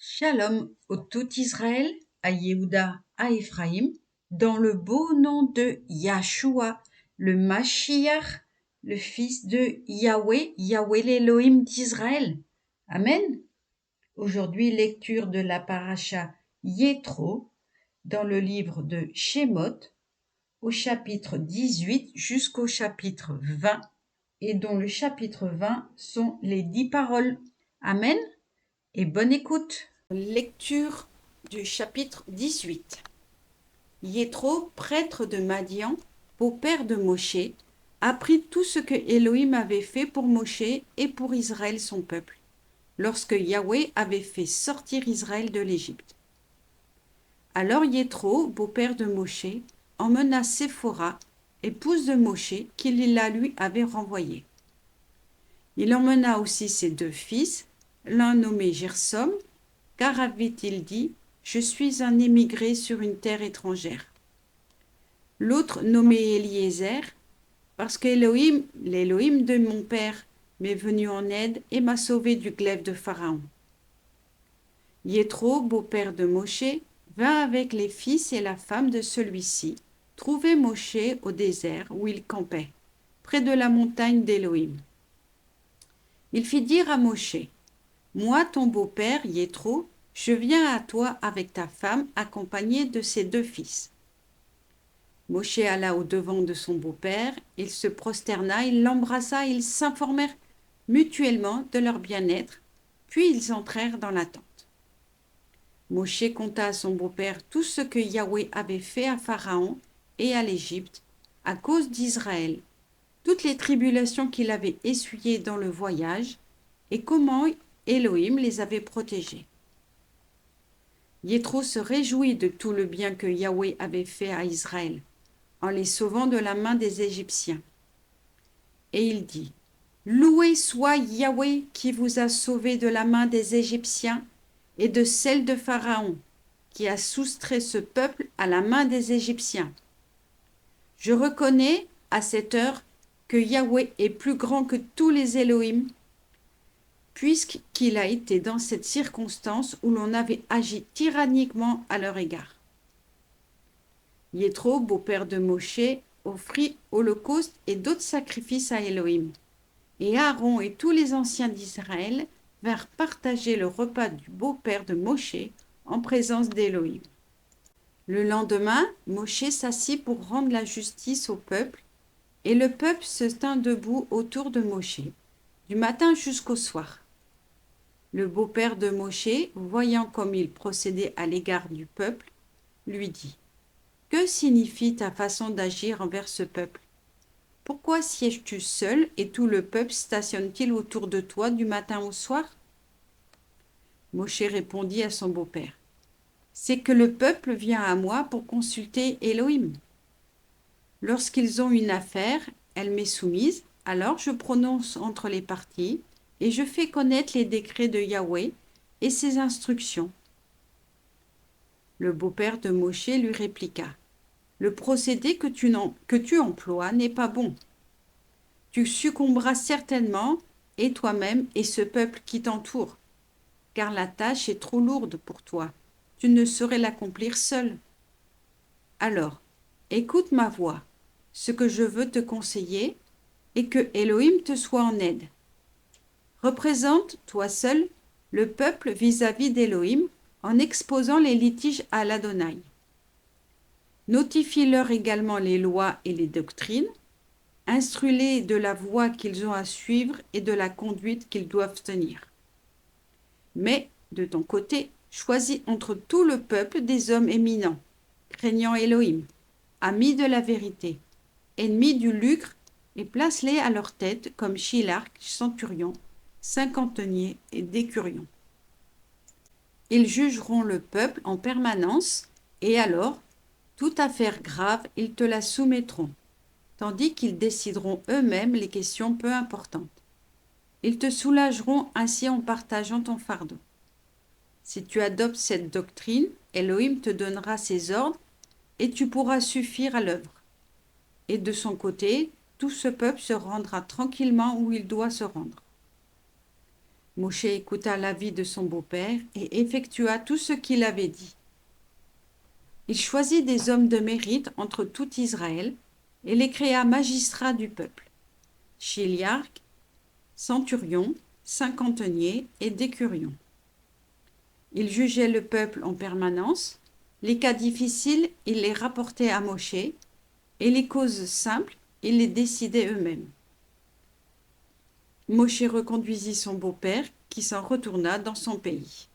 Shalom au tout Israël, à Yehuda, à Éphraïm, dans le beau nom de Yahshua, le Mashiach, le fils de Yahweh, Yahweh l'Élohim d'Israël. Amen. Aujourd'hui, lecture de la paracha Yétro, dans le livre de Shemot, au chapitre 18 jusqu'au chapitre 20, et dont le chapitre 20 sont les 10 paroles. Amen. Et bonne écoute. Lecture du chapitre 18. Yétro, prêtre de Madian, beau-père de Moshe, apprit tout ce que Elohim avait fait pour Moshe et pour Israël son peuple, lorsque Yahweh avait fait sortir Israël de l'Égypte. Alors Yétro, beau-père de Moshe, emmena Séphora, épouse de Moshe, qu'il la lui avait renvoyée. Il emmena aussi ses 2 fils, l'un nommé Gersom, car avait-il dit, je suis un émigré sur une terre étrangère. L'autre nommé Eliezer, parce qu'Élohim, l'Élohim de mon père, m'est venu en aide et m'a sauvé du glaive de Pharaon. Yétro, beau-père de Moshe, vint avec les fils et la femme de celui-ci, trouver Moshe au désert où il campait, près de la montagne d'Élohim. Il fit dire à Moshe, moi, ton beau-père, Yétro, je viens à toi avec ta femme, accompagnée de ses 2 fils. Moshe alla au-devant de son beau-père, il se prosterna, il l'embrassa, ils s'informèrent mutuellement de leur bien-être, puis ils entrèrent dans la tente. Moshe conta à son beau-père tout ce que Yahweh avait fait à Pharaon et à l'Égypte à cause d'Israël, toutes les tribulations qu'il avait essuyées dans le voyage et comment Elohim les avait protégés. Yétro se réjouit de tout le bien que Yahweh avait fait à Israël, en les sauvant de la main des Égyptiens. Et il dit, loué soit Yahweh qui vous a sauvés de la main des Égyptiens et de celle de Pharaon, qui a soustrait ce peuple à la main des Égyptiens. Je reconnais à cette heure que Yahweh est plus grand que tous les Elohim, puisqu'il a été dans cette circonstance où l'on avait agi tyranniquement à leur égard. Yétro, beau-père de Moshe, offrit holocauste et d'autres sacrifices à Elohim. Et Aaron et tous les anciens d'Israël vinrent partager le repas du beau-père de Moshe en présence d'Elohim. Le lendemain, Moshe s'assit pour rendre la justice au peuple, et le peuple se tint debout autour de Moshe, du matin jusqu'au soir. Le beau-père de Moshe, voyant comme il procédait à l'égard du peuple, lui dit, que signifie ta façon d'agir envers ce peuple? Pourquoi sièges-tu seul et tout le peuple stationne-t-il autour de toi du matin au soir? Moshe répondit à son beau-père, c'est que le peuple vient à moi pour consulter Elohim. Lorsqu'ils ont une affaire, elle m'est soumise, alors je prononce entre les parties et je fais connaître les décrets de Yahweh et ses instructions. Le beau-père de Moshe lui répliqua, le procédé que tu emploies n'est pas bon. Tu succomberas certainement, et toi-même et ce peuple qui t'entoure, car la tâche est trop lourde pour toi. Tu ne saurais l'accomplir seul. Alors, écoute ma voix. Ce que je veux te conseiller est que Elohim te soit en aide. Représente, toi seul, le peuple vis-à-vis d'Elohim en exposant les litiges à l'Adonai. Notifie-leur également les lois et les doctrines. Instruis-les de la voie qu'ils ont à suivre et de la conduite qu'ils doivent tenir. Mais, de ton côté, choisis entre tout le peuple des hommes éminents, craignant Elohim, amis de la vérité, ennemis du lucre, et place-les à leur tête comme Shilark, centurion, cinquantenier et décurion. Ils jugeront le peuple en permanence, et alors, toute affaire grave, ils te la soumettront, tandis qu'ils décideront eux-mêmes les questions peu importantes. Ils te soulageront ainsi en partageant ton fardeau. Si tu adoptes cette doctrine, Elohim te donnera ses ordres et tu pourras suffire à l'œuvre. Et de son côté, tout ce peuple se rendra tranquillement où il doit se rendre. Moshe écouta l'avis de son beau-père et effectua tout ce qu'il avait dit. Il choisit des hommes de mérite entre tout Israël et les créa magistrats du peuple, chiliarques, centurions, cinquantenaires et décurions. Il jugeait le peuple en permanence, les cas difficiles, il les rapportait à Moshe, et les causes simples, il les décidait eux-mêmes. Moshe reconduisit son beau-père, qui s'en retourna dans son pays.